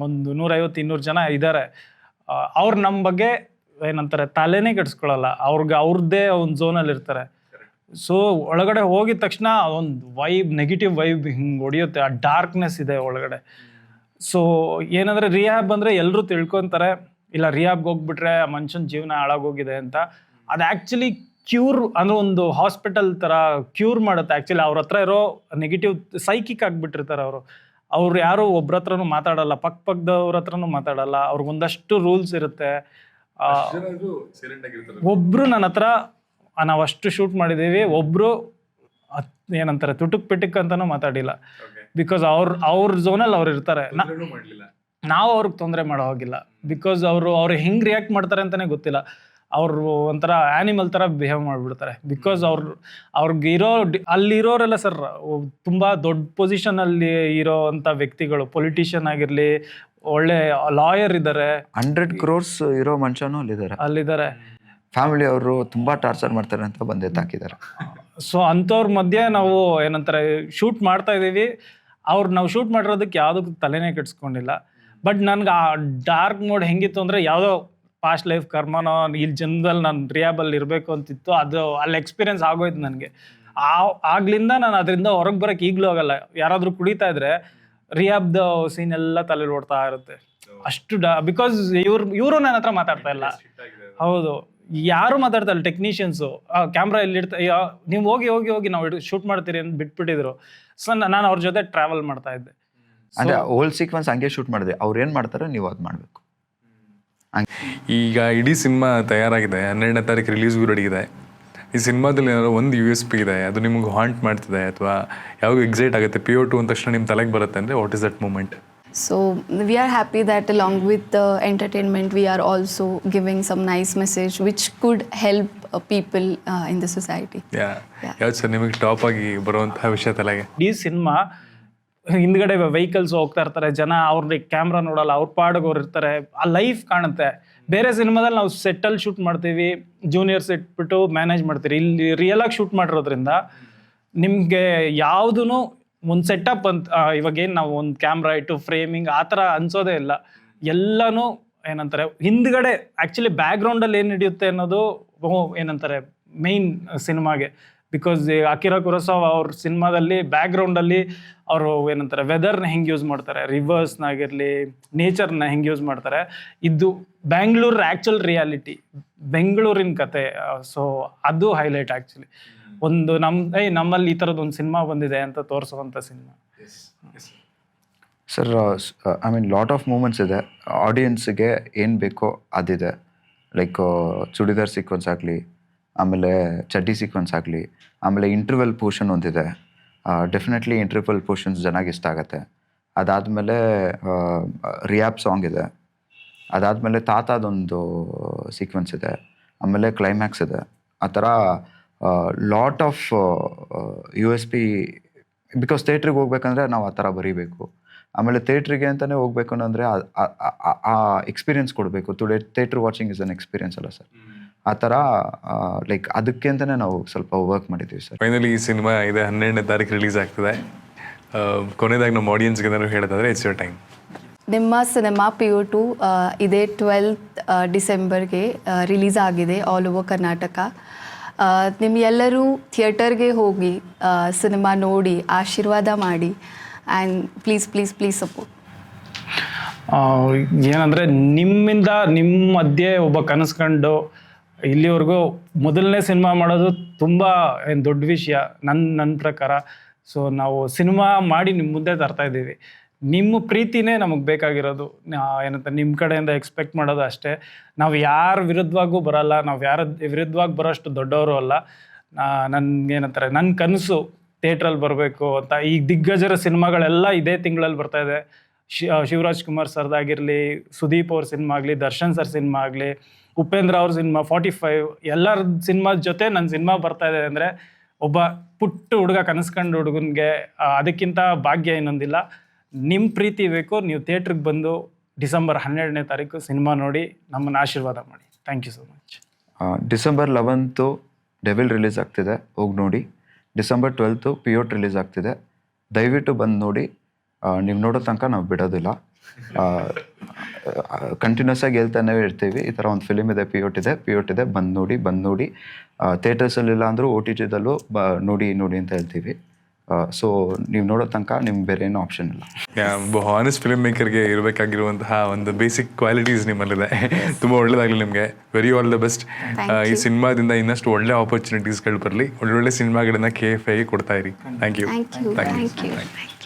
A: ಒಂದು 150-200 ಜನ ಇದ್ದಾರೆ. ಅವ್ರು ನಮ್ಮ ಬಗ್ಗೆ ಏನಂತಾರೆ ತಲೆನೇ ಕೆಡಿಸ್ಕೊಳ್ಳಲ್ಲ. ಅವ್ರದ್ದೇ ಒಂದು ಝೋನಲ್ಲಿ ಇರ್ತಾರೆ. ಸೊ ಒಳಗಡೆ ಹೋಗಿದ ತಕ್ಷಣ ಒಂದು ನೆಗೆಟಿವ್ ವೈಬ್ ಹಿಂಗೆ ಹೊಡಿಯುತ್ತೆ. ಆ ಡಾರ್ಕ್ನೆಸ್ ಇದೆ ಒಳಗಡೆ. ಸೊ ಏನಂದರೆ ರಿಹ್ಯಾಬ್ ಅಂದರೆ ಎಲ್ಲರೂ ತಿಳ್ಕೊತಾರೆ, ಇಲ್ಲ ರಿಹ್ಯಾಬ್ಗೆ ಹೋಗ್ಬಿಟ್ರೆ ಆ ಮನುಷ್ಯನ ಜೀವನ ಹಾಳಾಗೋಗಿದೆ ಅಂತ. ಅದು ಆ್ಯಕ್ಚುಲಿ ಕ್ಯೂರ್ ಅಂದರೆ ಒಂದು ಹಾಸ್ಪಿಟಲ್ ಥರ ಕ್ಯೂರ್ ಮಾಡುತ್ತೆ. ಆ್ಯಕ್ಚುಲಿ ಅವ್ರ ಹತ್ರ ಇರೋ ನೆಗೆಟಿವ್ ಸೈಕಿಕ್ ಆಗಿಬಿಟ್ಟಿರ್ತಾರೆ ಅವ್ರು ಯಾರು ಒಬ್ರ ಹತ್ರನೂ ಮಾತಾಡಲ್ಲ, ಪಕ್ಕದವ್ರ ಹತ್ರನೂ ಮಾತಾಡಲ್ಲ. ಅವ್ರಿಗೊಂದಷ್ಟು ರೂಲ್ಸ್ ಇರುತ್ತೆ. ಒಬ್ರು ನನ್ನ ಹತ್ರ ನಾವು ಅಷ್ಟು ಶೂಟ್ ಮಾಡಿದ್ದೀವಿ, ಒಬ್ರು ಏನಂತಾರೆ ತುಟುಕ್ ಪಿಟುಕ್ ಅಂತಾನೂ ಮಾತಾಡಿಲ್ಲ. ಬಿಕಾಸ್ ಅವ್ರ ಝೋನಲ್ಲಿ ಅವ್ರು ಇರ್ತಾರೆ. ನಾವು ಅವ್ರಿಗೆ ತೊಂದರೆ ಮಾಡೋ ಹೋಗಿಲ್ಲ. ಬಿಕಾಸ್ ಅವ್ರು ಹೆಂಗೆ ರಿಯಾಕ್ಟ್ ಮಾಡ್ತಾರೆ ಅಂತಲೇ ಗೊತ್ತಿಲ್ಲ. ಅವರು ಒಂಥರ ಆ್ಯನಿಮಲ್ ಥರ ಬಿಹೇವ್ ಮಾಡಿಬಿಡ್ತಾರೆ. ಬಿಕಾಸ್ ಅವ್ರಿಗೆ ಅಲ್ಲಿರೋರೆಲ್ಲ ಸರ್ ತುಂಬ ದೊಡ್ಡ ಪೊಸಿಷನಲ್ಲಿ ಇರೋ ಅಂಥ ವ್ಯಕ್ತಿಗಳು, ಪೊಲಿಟಿಷಿಯನ್ ಆಗಿರಲಿ, ಒಳ್ಳೆ ಲಾಯರ್ ಇದ್ದಾರೆ,
C: 100 crores ಇರೋ ಮನುಷ್ಯನೂ ಅಲ್ಲಿದ್ದಾರೆ. ಫ್ಯಾಮಿಲಿ ಅವರು ತುಂಬ ಟಾರ್ಚರ್ ಮಾಡ್ತಾರೆ ಅಂತ ಬಂದೆತ್ತಾಕಿದ್ದಾರೆ.
A: ಸೊ ಅಂಥವ್ರ ಮಧ್ಯೆ ನಾವು ಏನಂತಾರೆ ಶೂಟ್ ಮಾಡ್ತಾ ಇದ್ದೀವಿ. ನಾವು ಶೂಟ್ ಮಾಡಿರೋದಕ್ಕೆ ಯಾವುದಕ್ಕೂ ತಲೆನೇ ಕೆಡಿಸ್ಕೊಂಡಿಲ್ಲ. ಬಟ್ ನನಗೆ ಆ ಡಾರ್ಕ್ ಮೋಡ್ ಹೆಂಗಿತ್ತು ಅಂದರೆ ಯಾವುದೋ ಪಾಸ್ಟ್ ಲೈಫ್ ಕರ್ಮನೋ ಇಲ್ಲಿ ಜನದಲ್ಲಿ ನಾನು ರಿಯಾಬಲ್ಲಿ ಇರಬೇಕು ಅಂತಿತ್ತು. ಅದು ಅಲ್ಲಿ ಎಕ್ಸ್ಪೀರಿಯನ್ಸ್ ಆಗೋಯ್ತು ನನಗೆ. ಆಗ್ಲಿಂದ ನಾನು ಅದರಿಂದ ಹೊರಗೆ ಬರೋಕ್ಕೆ ಈಗಲೂ ಆಗಲ್ಲ. ಯಾರಾದರೂ ಕುಡಿತಾ ಇದ್ರೆ ರಿಯಾಬ್ದ ಸೀನ್ ಎಲ್ಲ ತಲೆಯಲ್ಲಿ ಓಡ್ತಾ ಇರುತ್ತೆ. ಅಷ್ಟು ಬಿಕಾಸ್ ಇವರು ನನ್ನ ಹತ್ರ ಮಾತಾಡ್ತಾ ಇಲ್ಲ. ಹೌದು, ಯಾರು ಮಾತಾಡ್ತಾ ಇಲ್ಲ. ಟೆಕ್ನಿಷಿಯನ್ಸು ಕ್ಯಾಮ್ರಾ ಎಲ್ಲಿಡ್ತಾ, ನೀವು ಹೋಗಿ ನಾವು ಶೂಟ್ ಮಾಡ್ತೀರಿ ಅಂತ ಬಿಟ್ಬಿಟ್ಟಿದ್ರು. ಸೊ ನಾನು ಅವ್ರ ಜೊತೆ ಟ್ರಾವೆಲ್ ಮಾಡ್ತಾ ಇದ್ದೆ.
C: ಅಂದರೆ ಓಲ್ಡ್ ಸೀಕ್ವೆನ್ಸ್ ಹಂಗೆ ಶೂಟ್ ಮಾಡಿದೆ. ಅವ್ರು ಏನು ಮಾಡ್ತಾರೆ ನೀವು ಅದು ಮಾಡಬೇಕು.
B: ಈಗ ಇಡೀ ಸಿನಿಮಾ ತಯಾರಾಗಿದೆ, 12ನೇ ತಾರೀಕು ರಿಲೀಸ್ಗೂ ರೆಡಿ ಇದೆ. ಈ ಸಿನಿಮಾದಲ್ಲಿ ಏನಾದ್ರು ಒಂದು USP ಇದೆ, ಅದು ನಿಮ್ಗೆ ಹಾಂಟ್ ಮಾಡ್ತಿದೆ ಅಥವಾ ಯಾವಾಗ ಎಕ್ಸೈಟ್ ಆಗುತ್ತೆ, PO2 ಅಂದ ತಕ್ಷಣ ನಿಮ್ಮ ತಲೆಗೆ ಬರುತ್ತೆ ಅಂದರೆ what is that moment?
D: So we are happy that along with the entertainment, we are also giving some nice message which could help people in the society.
B: ಯಾವ್ದು ಸರ್ ನಿಮಗೆ ಟಾಪ್ ಆಗಿ ಬರುವಂತಹ ವಿಷಯ ತಲೆಗೆ?
A: ಈ ಸಿನಿಮಾ ಹಿಂದ್ಗಡೆ ವೆಹಿಕಲ್ಸ್ ಹೋಗ್ತಾ ಇರ್ತಾರೆ, ಜನ ಅವ್ರಿಗೆ ಕ್ಯಾಮ್ರಾ ನೋಡಲ್ಲ, ಅವ್ರ ಪಾಡಿಗೆ ಅವ್ರು ಇರ್ತಾರೆ. ಆ ಲೈಫ್ ಕಾಣುತ್ತೆ. ಬೇರೆ ಸಿನಿಮಾದಲ್ಲಿ ನಾವು ಸೆಟ್ಟಲ್ಲಿ ಶೂಟ್ ಮಾಡ್ತೀವಿ, ಜೂನಿಯರ್ಸ್ ಇಟ್ಬಿಟ್ಟು ಮ್ಯಾನೇಜ್ ಮಾಡ್ತೀವಿ. ಇಲ್ಲಿ ರಿಯಲ್ ಆಗಿ ಶೂಟ್ ಮಾಡಿರೋದ್ರಿಂದ ನಿಮಗೆ ಯಾವುದೂ ಒಂದು ಸೆಟಪ್ ಅಂತ ಇವಾಗೇನು ನಾವು ಒಂದು ಕ್ಯಾಮ್ರಾ ಇಟ್ಟು ಫ್ರೇಮಿಂಗ್ ಆ ಥರ ಅನ್ಸೋದೇ ಇಲ್ಲ. ಎಲ್ಲನೂ ಏನಂತಾರೆ ಹಿಂದ್ಗಡೆ ಆ್ಯಕ್ಚುಲಿ ಬ್ಯಾಕ್ಗ್ರೌಂಡಲ್ಲಿ ಏನು ನಡೆಯುತ್ತೆ ಅನ್ನೋದು ಏನಂತಾರೆ ಮೇಯ್ನ್ ಸಿನಿಮಾಗೆ. ಬಿಕಾಸ್ ಅಕಿರಾ ಕುರೋಸಾವಾ ಅವ್ರ ಸಿನಿಮಾದಲ್ಲಿ ಬ್ಯಾಕ್ಗ್ರೌಂಡಲ್ಲಿ ಅವರು ಏನಂತಾರೆ ವೆದರ್ನ ಹೆಂಗೆ ಯೂಸ್ ಮಾಡ್ತಾರೆ, ರಿವರ್ಸ್ನಾಗಿರಲಿ, ನೇಚರ್ನ ಹೆಂಗೆ ಯೂಸ್ ಮಾಡ್ತಾರೆ. ಇದು ಬ್ಯಾಂಗ್ಳೂರ್ ಆ್ಯಕ್ಚುಲ್ ರಿಯಾಲಿಟಿ, ಬೆಂಗಳೂರಿನ ಕತೆ. ಸೊ ಅದು ಹೈಲೈಟ್ ಆ್ಯಕ್ಚುಲಿ. ಒಂದು ನಮ್ಮಲ್ಲಿ ಈ ಥರದ್ದು ಒಂದು ಸಿನಿಮಾ ಬಂದಿದೆ ಅಂತ ತೋರಿಸುವಂಥ cinema.
C: Sir I mean lot of moments ಇದೆ. ಆಡಿಯನ್ಸ್ಗೆ ಏನು ಬೇಕೋ ಅದಿದೆ. ಲೈಕ್ ಚೂಡಿದಾರ್ ಸೀಕ್ವೆನ್ಸ್ ಆಗಲಿ, ಆಮೇಲೆ ಚಡ್ಡಿ ಸೀಕ್ವೆನ್ಸ್ ಆಗಲಿ, ಆಮೇಲೆ ಇಂಟರ್ವೆಲ್ ಪೋರ್ಷನ್ ಒಂದಿದೆ. ಡೆಫಿನೆಟ್ಲಿ ಇಂಟರ್ವೆಲ್ ಪೋರ್ಷನ್ಸ್ ಚೆನ್ನಾಗಿ ಇಷ್ಟ ಆಗುತ್ತೆ. ಅದಾದಮೇಲೆ ರಿಯಾಬ್ ಸಾಂಗ್ ಇದೆ. ಅದಾದಮೇಲೆ ತಾತಾದೊಂದು ಸೀಕ್ವೆನ್ಸ್ ಇದೆ. ಆಮೇಲೆ ಕ್ಲೈಮ್ಯಾಕ್ಸ್ ಇದೆ. ಆ ಥರ ಲಾಟ್ ಆಫ್ USP. ಬಿಕಾಸ್ ಥಿಯೇಟ್ರಿಗೆ ಹೋಗ್ಬೇಕಂದ್ರೆ ನಾವು ಆ ಥರ ಬರೀಬೇಕು. ಆಮೇಲೆ ಥಿಯೇಟ್ರಿಗೆ ಅಂತಲೇ ಹೋಗ್ಬೇಕು ಅಂದರೆ ಆ ಎಕ್ಸ್ಪೀರಿಯನ್ಸ್ ಕೊಡಬೇಕು. Theatre watching is an experience ಅಲ್ಲ ಸರ್. ಆ ಥರ ಲೈಕ್ ಅದಕ್ಕೆ ಅಂತಲೇ ನಾವು ಸ್ವಲ್ಪ ವರ್ಕ್ ಮಾಡಿದ್ದೀವಿ ಸರ್.
B: ಫೈನಲಿ ಈ ಸಿನಿಮಾ ಇದೆ 12ನೇ ತಾರೀಕು ರಿಲೀಸ್ ಆಗ್ತದೆ. ಕೊನೆಯದಾಗಿ ನಮ್ಮ ಆಡಿಯನ್ಸ್ಗೆ ಏನಾದ್ರು ಹೇಳೋದಾದ್ರೆ ಇಟ್ಸ್ ಯೋರ್ ಟೈಮ್.
D: ನಿಮ್ಮ ಸಿನಿಮಾ PO2 ಇದೇ 12th ಡಿಸೆಂಬರ್ಗೆ ರಿಲೀಸ್ ಆಗಿದೆ ಆಲ್ ಓವರ್ ಕರ್ನಾಟಕ. ನಿಮ್ಮೆಲ್ಲರೂ ಥಿಯೇಟರ್ಗೆ ಹೋಗಿ ಸಿನಿಮಾ ನೋಡಿ ಆಶೀರ್ವಾದ ಮಾಡಿ ಆ್ಯಂಡ್ ಪ್ಲೀಸ್ ಸಪೋರ್ಟ್.
A: ಏನಂದರೆ ನಿಮ್ಮಿಂದ ನಿಮ್ಮ ಮಧ್ಯೆ ಒಬ್ಬ ಕನಸ್ಕೊಂಡು ಇಲ್ಲಿವರೆಗೂ ಮೊದಲನೇ ಸಿನಿಮಾ ಮಾಡೋದು ತುಂಬ ಏನು ದೊಡ್ಡ ವಿಷಯ ನನ್ನ ಪ್ರಕಾರ. ಸೊ ನಾವು ಸಿನಿಮಾ ಮಾಡಿ ನಿಮ್ಮ ಮುಂದೆ ತರ್ತಾ ಇದ್ದೀವಿ. ನಿಮ್ಮ ಪ್ರೀತಿನೇ ನಮಗೆ ಬೇಕಾಗಿರೋದು. ಏನಂತ ನಿಮ್ಮ ಕಡೆಯಿಂದ ಎಕ್ಸ್ಪೆಕ್ಟ್ ಮಾಡೋದು ಅಷ್ಟೇ. ನಾವು ಯಾರ ವಿರುದ್ಧವಾಗೂ ಬರೋಲ್ಲ, ನಾವು ಯಾರ ವಿರುದ್ಧವಾಗಿ ಬರೋಷ್ಟು ದೊಡ್ಡವರು ಅಲ್ಲ. ನನಗೇನಂತಾರೆ ನನ್ನ ಕನಸು ಥಿಯೇಟ್ರಲ್ಲಿ ಬರಬೇಕು ಅಂತ. ಈ ದಿಗ್ಗಜರ ಸಿನಿಮಾಗಳೆಲ್ಲ ಇದೇ ತಿಂಗಳಲ್ಲಿ ಬರ್ತಾಯಿದೆ. ಶಿವರಾಜ್ ಕುಮಾರ್ ಸರ್ದಾಗಿರಲಿ, ಸುದೀಪ್ ಅವ್ರ ಸಿನಿಮಾ ಆಗಲಿ, ದರ್ಶನ್ ಸರ್ ಸಿನಿಮಾ ಆಗಲಿ, ಉಪೇಂದ್ರ ಅವ್ರ ಸಿನಿಮಾ 45 ಎಲ್ಲರ ಸಿನಿಮಾದ ಜೊತೆ ನನ್ನ ಸಿನಿಮಾ ಬರ್ತಾ ಇದೆ ಅಂದರೆ ಒಬ್ಬ ಪುಟ್ಟ ಹುಡುಗ ಕನಸ್ಕಂಡು ಹುಡುಗನಿಗೆ ಅದಕ್ಕಿಂತ ಭಾಗ್ಯ ಇನ್ನೊಂದಿಲ್ಲ. ನಿಮ್ಮ ಪ್ರೀತಿ ಬೇಕು. ನೀವು ಥಿಯೇಟ್ರಿಗೆ ಬಂದು ಡಿಸೆಂಬರ್ 12ನೇ ತಾರೀಕು ಸಿನಿಮಾ ನೋಡಿ ನಮ್ಮನ್ನು ಆಶೀರ್ವಾದ ಮಾಡಿ. Thank you so much.
C: December 11 Devil release ಆಗ್ತಿದೆ, ಹೋಗಿ ನೋಡಿ. ಡಿಸೆಂಬರ್ 12 ಪಿಯೋಟ್ ರಿಲೀಸ್ ಆಗ್ತಿದೆ, ದಯವಿಟ್ಟು ಬಂದು ನೋಡಿ. ನೀವು ನೋಡೋ ತನಕ ನಾವು ಬಿಡೋದಿಲ್ಲ, ಕಂಟಿನ್ಯೂಸ್ ಆಗಿ ಹೇಳ್ತಾನೆ ಇರ್ತೀವಿ. ಈ ಥರ ಒಂದು ಫಿಲಿಮ್ ಇದೆ, ಪಿಯೋಟ್ ಇದೆ, ಬಂದು ನೋಡಿ. ಥಿಯೇಟರ್ಸಲ್ಲಿಲ್ಲ ಅಂದರೂ OTTದಲ್ಲೂ ನೋಡಿ ಅಂತ ಹೇಳ್ತೀವಿ. ಸೊ ನೀವು ನೋಡೋ ತನಕ ನಿಮ್ಗೆ ಬೇರೆ ಏನೂ ಆಪ್ಷನ್ ಇಲ್ಲ.
B: ಒಬ್ಬ ಹಾನೆಸ್ಟ್ ಫಿಲ್ಮ್ ಮೇಕರ್ಗೆ ಇರಬೇಕಾಗಿರುವಂತಹ ಒಂದು ಬೇಸಿಕ್ ಕ್ವಾಲಿಟೀಸ್ ನಿಮ್ಮಲ್ಲಿದೆ. ತುಂಬ ಒಳ್ಳೇದಾಗಲಿ ನಿಮಗೆ. Very all the best. ಈ ಸಿನಿಮಾದಿಂದ ಇನ್ನಷ್ಟು ಒಳ್ಳೆ ಆಪರ್ಚುನಿಟೀಸ್ಗಳು ಬರಲಿ. ಒಳ್ಳೊಳ್ಳೆ ಸಿನಿಮಾಗಳನ್ನ KFIಗೆ ಕೊಡ್ತಾ ಇರಿ. Thank you.